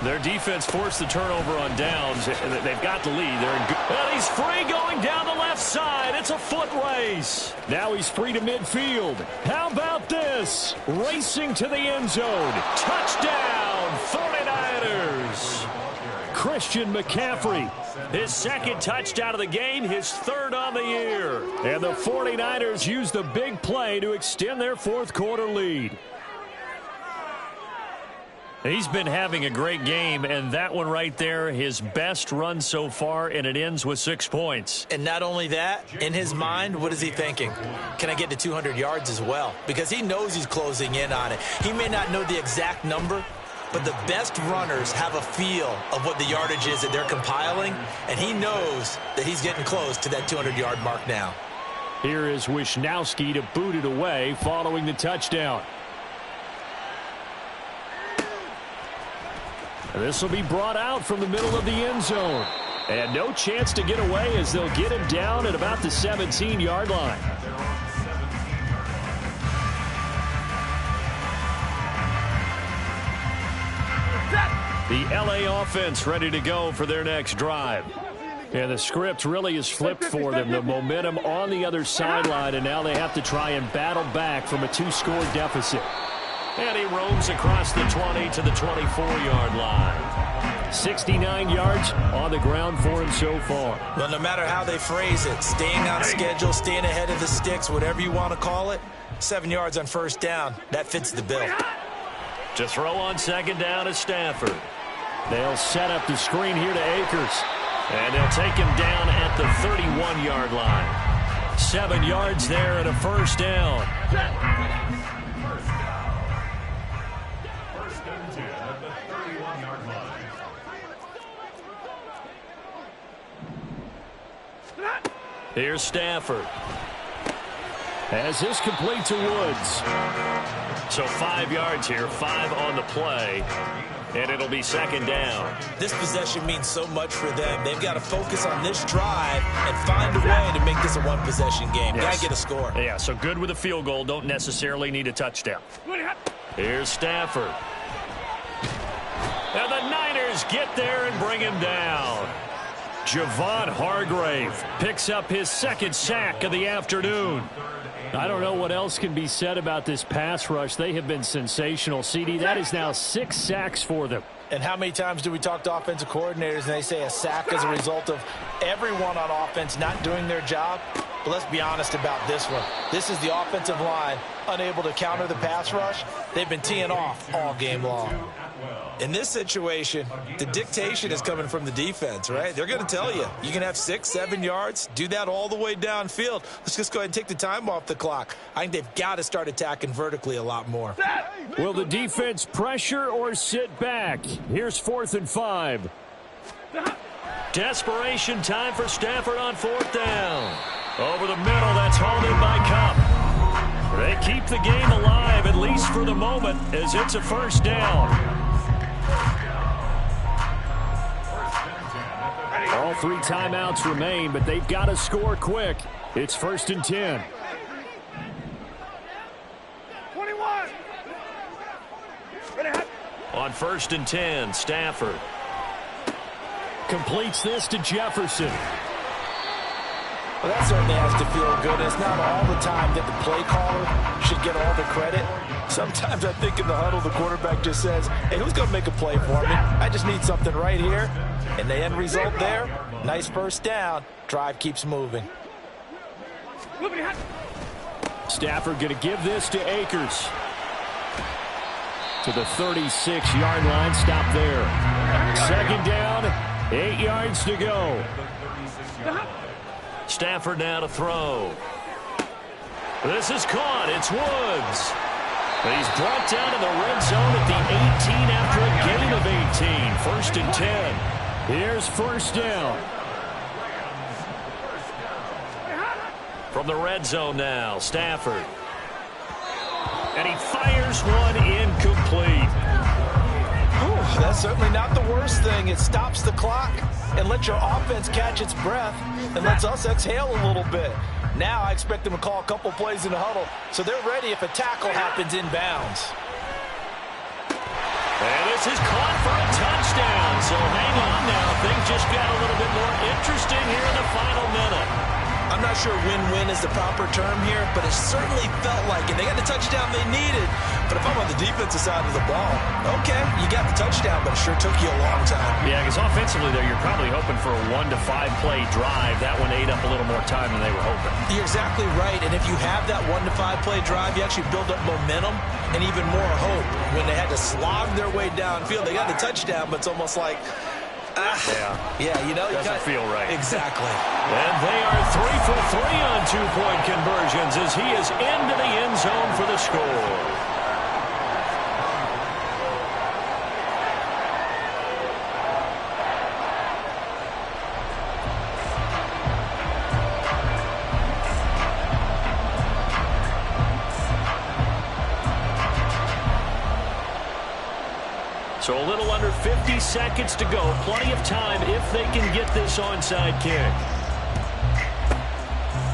Their defense forced the turnover on downs. They've got the lead. They're in good. And he's free going down the left side. It's a foot race. Now he's free to midfield. How about this? Racing to the end zone. Touchdown, 49ers. Christian McCaffrey His second touchdown of the game, his third on the year. And the 49ers use the big play to extend their fourth quarter lead. He's been having a great game, and that one right there, his best run so far, and it ends with 6 points. And not only that, in his mind, what is he thinking? Can I get to 200 yards as well? Because he knows he's closing in on it. He may not know the exact number, but the best runners have a feel of what the yardage is that they're compiling, and he knows that he's getting close to that 200-yard mark now. Here is Wisnowski to boot it away following the touchdown. This will be brought out from the middle of the end zone. And no chance to get away as they'll get him down at about the 17-yard line. The LA offense ready to go for their next drive. And the script really is flipped for them. The momentum on the other sideline, and now they have to try and battle back from a 2-score deficit. And he roams across the 20 to the 24-yard line. 69 yards on the ground for him so far. Well, no matter how they phrase it, staying on schedule, staying ahead of the sticks, whatever you want to call it, 7 yards on first down, that fits the bill. To throw on second down is Stafford. They'll set up the screen here to Akers. And they'll take him down at the 31-yard line. 7 yards there and a first down. Here's Stafford. As this complete to Woods. So 5 yards here, 5 on the play. And it'll be second down. This possession means so much for them. They've got to focus on this drive and find a way to make this a one-possession game. Yes. Got to get a score. Yeah, so good with a field goal. Don't necessarily need a touchdown. Here's Stafford. And the Niners get there and bring him down. Javon Hargrave picks up his second sack of the afternoon. I don't know what else can be said about this pass rush. They have been sensational. CD, that is now 6 sacks for them. And how many times do we talk to offensive coordinators and they say a sack as a result of everyone on offense not doing their job? But let's be honest about this one. This is the offensive line unable to counter the pass rush. They've been teeing off all game long. In this situation, the dictation is coming from the defense, right? They're going to tell you, you can have 6, 7 yards, do that all the way downfield. Let's just go ahead and take the time off the clock. I think they've got to start attacking vertically a lot more. Will the defense pressure or sit back? Here's 4th and 5. Desperation time for Stafford on 4th down. Over the middle, that's hauled in by Kupp. They keep the game alive, at least for the moment, as it's a first down. All 3 timeouts remain, but they've got to score quick. It's 1st and 10. 21. On 1st and 10, Stafford completes this to Jefferson. Well, that certainly has to feel good. It's not all the time that the play caller should get all the credit. Sometimes I think in the huddle, the quarterback just says, hey, who's going to make a play for me? I just need something right here. And the end result there, nice first down. Drive keeps moving. Stafford going to give this to Akers. To the 36-yard line. Stop there. Second down, 8 yards to go. Stafford now to throw. This is caught. It's Woods. He's brought down to the red zone at the 18 after a gain of 18. 1st and 10. Here's first down. From the red zone now, Stafford. And he fires one incomplete. Ooh, that's certainly not the worst thing. It stops the clock and lets your offense catch its breath and lets us exhale a little bit. Now I expect them to call a couple plays in the huddle so they're ready if a tackle happens inbounds. And this is caught for a touchdown. So hang on now. Things just got a little bit more interesting here in the final minute. I'm not sure win-win is the proper term here, but it certainly felt like it. They got the touchdown they needed, but if I'm on the defensive side of the ball, okay, you got the touchdown, but it sure took you a long time. Yeah, because offensively there, you're probably hoping for a 1 to 5 play drive. That one ate up a little more time than they were hoping. You're exactly right, and if you have that 1 to 5 play drive, you actually build up momentum and even more hope. When they had to slog their way downfield, they got the touchdown, but it's almost like, yeah, you know, doesn't feel right. Exactly. And they are 3 for 3 on 2-point conversions as he is into the end zone for the score. So a little under 50 seconds to go. Plenty of time if they can get this onside kick.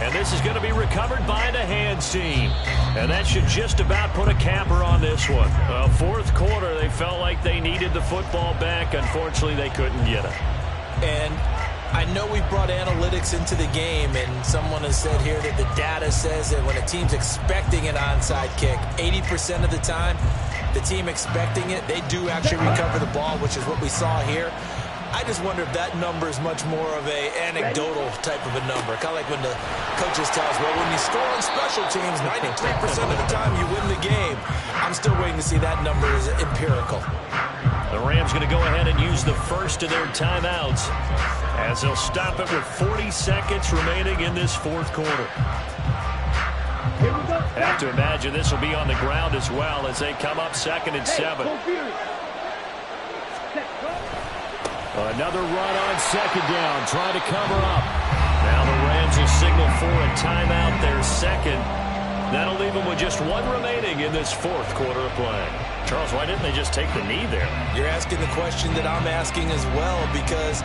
And this is going to be recovered by the hands team. And that should just about put a capper on this one. Fourth quarter, they felt like they needed the football back. Unfortunately, they couldn't get it. And I know we brought analytics into the game, and someone has said here that the data says that when a team's expecting an onside kick, 80% of the time, the team expecting it, they do actually recover the ball, which is what we saw here. I just wonder if that number is much more of a anecdotal type of a number. Kind of like when the coaches tell us, well, when you score on special teams, 93% of the time you win the game. I'm still waiting to see that number is empirical. The Rams going to go ahead and use the first of their timeouts as they'll stop it with 40 seconds remaining in this fourth quarter. I have to imagine this will be on the ground as well as they come up 2nd and 7. Another run on 2nd down, trying to cover up. Now the Rams will signal for a timeout, their second. That'll leave them with just 1 remaining in this fourth quarter of play. Charles, why didn't they just take the knee there? You're asking the question that I'm asking as well, because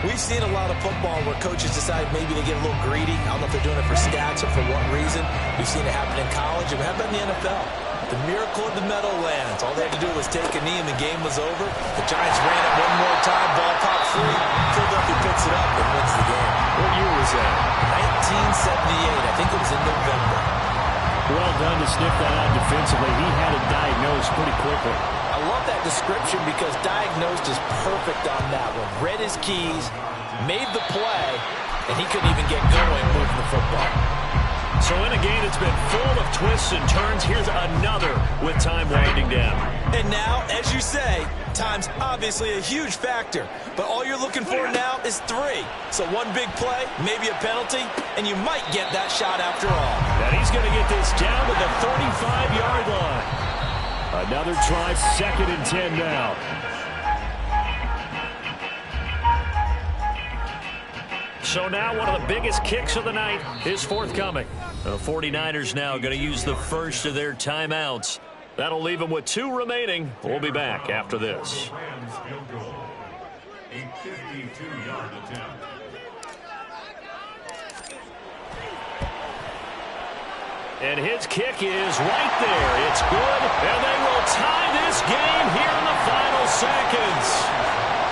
we've seen a lot of football where coaches decide maybe they get a little greedy. I don't know if they're doing it for stats or for what reason. We've seen it happen in college, and how about in the NFL? The miracle of the Meadowlands. All they had to do was take a knee, and the game was over. The Giants ran it one more time, ball popped free. Philadelphia picks it up and wins the game. What year was that? 1978. I think it was in November. Well done to sniff that out defensively. He had it diagnosed pretty quickly. I love that description because diagnosed is perfect on that one. Read his keys, made the play, and he couldn't even get going moving the football. So in a game that's been full of twists and turns, here's another with time winding down. And now, as you say, time's obviously a huge factor. But all you're looking for now is 3. So one big play, maybe a penalty, and you might get that shot after all. And he's going to get this down to the 35-yard line. Another try, 2nd and 10 now. So now one of the biggest kicks of the night is forthcoming. The 49ers now going to use the first of their timeouts. That'll leave them with 2 remaining. We'll be back after this. A 52-yard attempt. And his kick is right there. It's good, and they will tie this game here in the final seconds.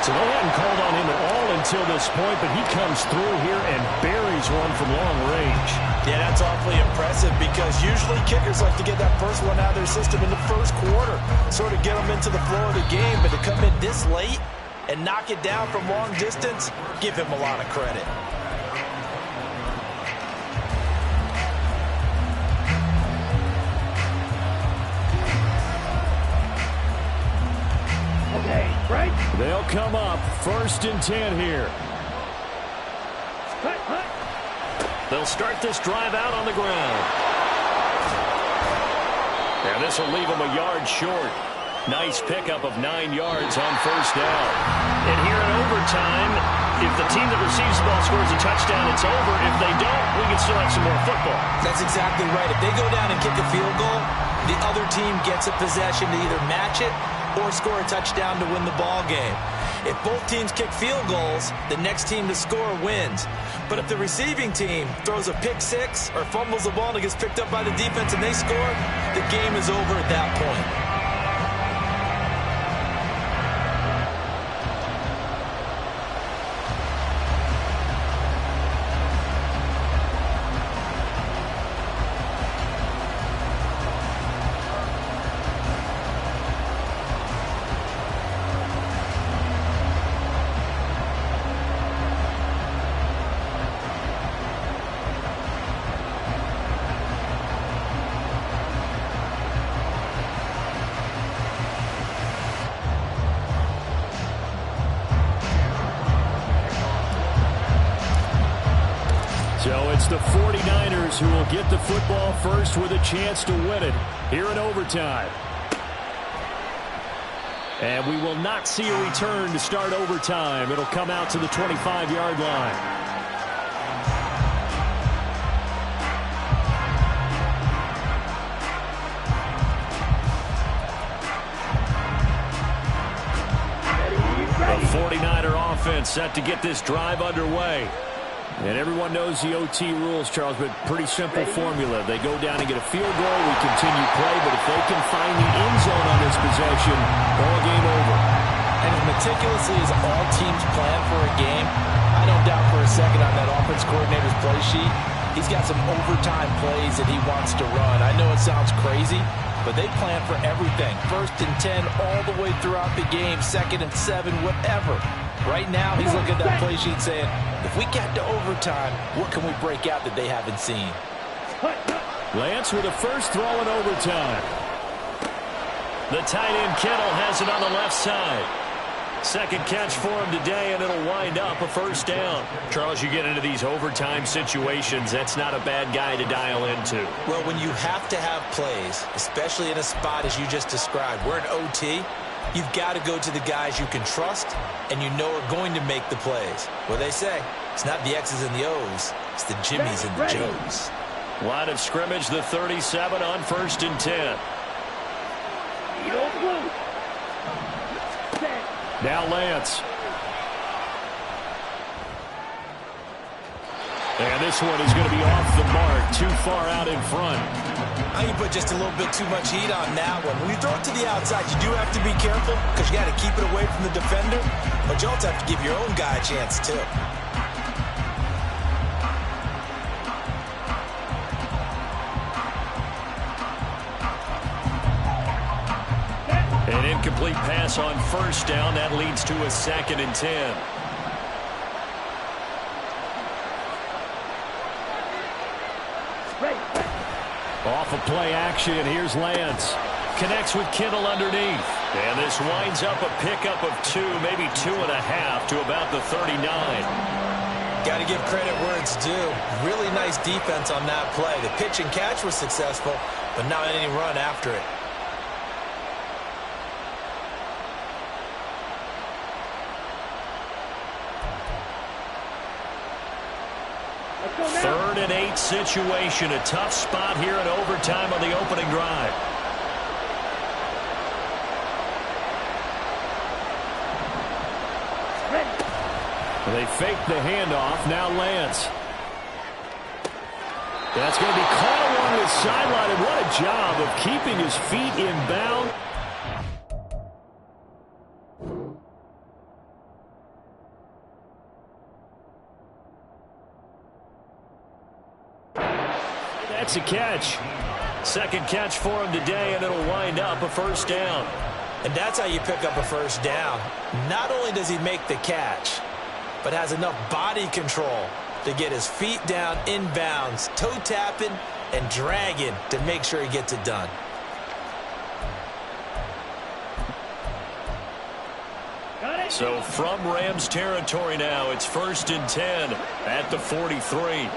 So they hadn't called on him at all until this point, but he comes through here and buries one from long range. Yeah, that's awfully impressive because usually kickers like to get that first one out of their system in the first quarter, sort of get them into the flow of the game, but to come in this late and knock it down from long distance, give him a lot of credit. They'll come up 1st and 10 here. They'll start this drive out on the ground. And this will leave them a yard short. Nice pickup of 9 yards on 1st down. And here in overtime, if the team that receives the ball scores a touchdown, it's over. If they don't, we can still have some more football. That's exactly right. If they go down and kick a field goal, the other team gets a possession to either match it or score a touchdown to win the ball game. If both teams kick field goals, the next team to score wins. But if the receiving team throws a pick six or fumbles the ball and it gets picked up by the defense and they score, the game is over at that point. So it's the 49ers who will get the football first with a chance to win it here in overtime. And we will not see a return to start overtime. It'll come out to the 25-yard line. The 49er offense set to get this drive underway. And everyone knows the OT rules, Charles, but pretty simple formula. They go down and get a field goal, we continue play, but if they can find the end zone on this possession, ball game over. And as meticulously as all teams plan for a game, I don't doubt for a second on that offense coordinator's play sheet, he's got some overtime plays that he wants to run. I know it sounds crazy, but they plan for everything. 1st and 10 all the way throughout the game, 2nd and 7, whatever. Right now, he's looking at that play sheet saying, if we get to overtime, what can we break out that they haven't seen? Lance with a first throw in overtime. The tight end Kittle has it on the left side. Second catch for him today, and it'll wind up a first down. Charles, you get into these overtime situations, that's not a bad guy to dial into. Well, when you have to have plays, especially in a spot as you just described, we're in OT, you've got to go to the guys you can trust and you know are going to make the plays. What they say, it's not the X's and the O's, it's the Jimmies and the Joes. Line of scrimmage, the 37 on 1st and 10. Now Lance. And this one is going to be off the mark, too far out in front. I can put just a little bit too much heat on that one. When you throw it to the outside, you do have to be careful because you got to keep it away from the defender, but you also have to give your own guy a chance too. An incomplete pass on 1st down. That leads to a 2nd and 10. Off of play action, here's Lance. Connects with Kittle underneath. And this winds up a pickup of 2, maybe 2.5 to about the 39. Got to give credit where it's due. Really nice defense on that play. The pitch and catch was successful, but not any run after it. Third and 8 situation. A tough spot here in overtime on the opening drive. They fake the handoff. Now Lance. That's going to be caught along the sideline, and what a job of keeping his feet in bounds. That's a catch. Second catch for him today, and it'll wind up a first down. And that's how you pick up a first down. Not only does he make the catch, but has enough body control to get his feet down inbounds, toe tapping and dragging to make sure he gets it done. So from Rams territory now, it's 1st and 10 at the 43.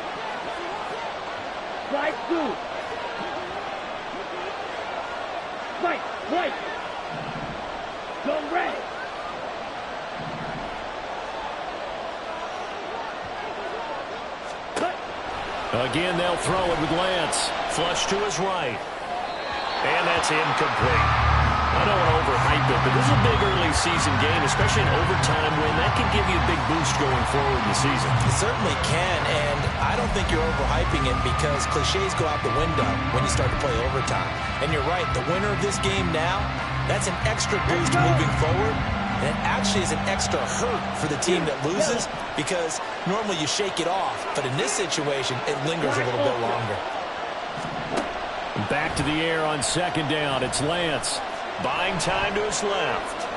Right, 2. Right. Go red. Again, they'll throw it with Lance. Flush to his right. And that's incomplete. I don't want to overhype it, but this is a big early season game, especially an overtime win. That can give you a big boost going forward in the season. It certainly can, and I don't think you're overhyping it because cliches go out the window when you start to play overtime. And you're right, the winner of this game now, that's an extra boost moving forward, and it actually is an extra hurt for the team that loses because normally you shake it off, but in this situation, it lingers a little bit longer. Back to the air on 2nd down. It's Lance. Buying time to his left.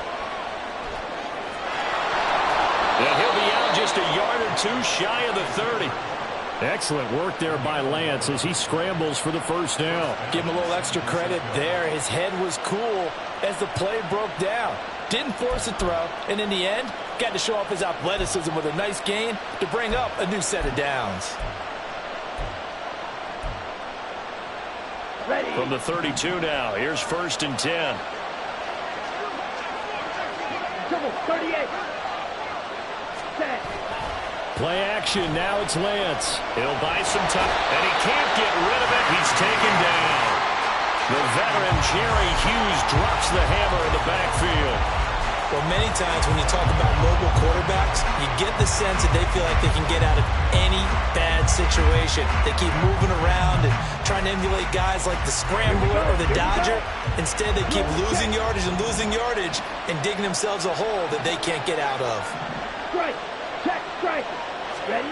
And he'll be out just a yard or 2 shy of the 30. Excellent work there by Lance as he scrambles for the first down. Give him a little extra credit there. His head was cool as the play broke down. Didn't force a throw, and in the end, got to show off his athleticism with a nice gain to bring up a new set of downs. From the 32 now, here's 1st and 10. Double 38. Set. Play action, now it's Lance. He'll buy some time, and he can't get rid of it. He's taken down. The veteran Jerry Hughes drops the hammer in the backfield. Well, many times when you talk about mobile quarterbacks, you get the sense that they feel like they can get out of any bad situation. They keep moving around and trying to emulate guys like the Scrambler or the Dodger. Instead, they keep losing yardage and digging themselves a hole that they can't get out of. Strike. Check. Strike. Ready?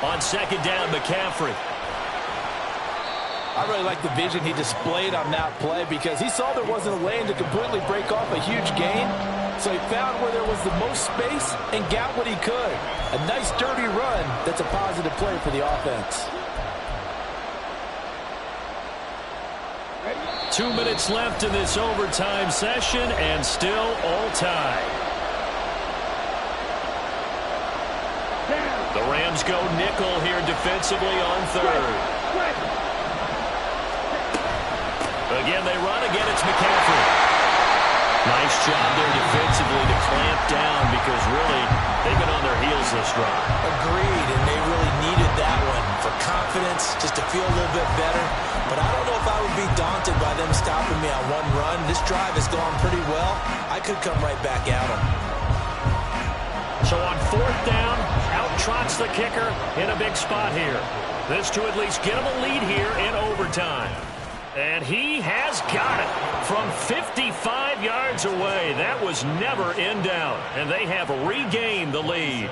On 2nd down, McCaffrey. I really like the vision he displayed on that play because he saw there wasn't a lane to completely break off a huge gain. So he found where there was the most space and got what he could. A nice, dirty run that's a positive play for the offense. 2 minutes left in this overtime session, and still all tied. The Rams go nickel here defensively on 3rd. Again, they run. Again, it's McCaffrey. Nice job there defensively to clamp down because really they've been on their heels this drive. Agreed, and they really needed that one for confidence, just to feel a little bit better. But I don't know if I would be daunted by them stopping me on one run. This drive has gone pretty well. I could come right back at them. So on 4th down, out trots the kicker in a big spot here. This to at least get him a lead here in overtime. And he has got it from 55 yards away. That was never in doubt. And they have regained the lead.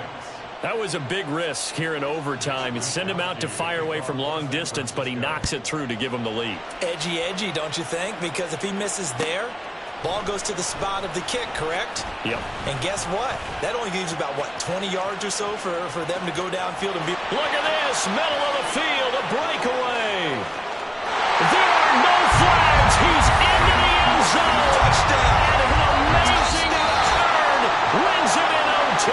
That was a big risk here in overtime. It sent him out to fire away from long distance, but he knocks it through to give him the lead. Edgy, don't you think? Because if he misses there, ball goes to the spot of the kick, correct? Yep. And guess what? That only gives about, 20 yards or so for them to go downfield and be... Look at this, middle of the field, a breakaway. There are no flags. He's into the end zone. Touchdown. And an amazing return wins it in OT.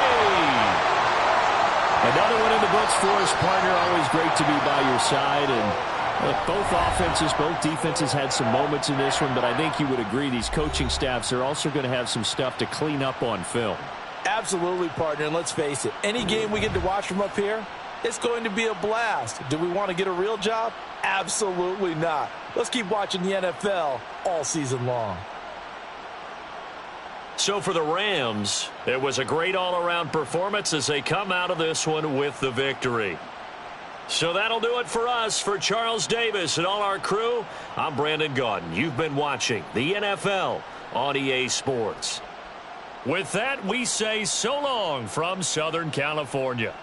Another one in the books for his partner. Always great to be by your side. And look, both offenses, both defenses had some moments in this one, but I think you would agree these coaching staffs are also going to have some stuff to clean up on film. Absolutely, partner. And let's face it, any game we get to watch from up here, it's going to be a blast. Do we want to get a real job? Absolutely not. Let's keep watching the NFL all season long. So for the Rams, it was a great all-around performance as they come out of this one with the victory. So that'll do it for us. For Charles Davis and all our crew, I'm Brandon Gaudin. You've been watching the NFL on EA Sports. With that, we say so long from Southern California.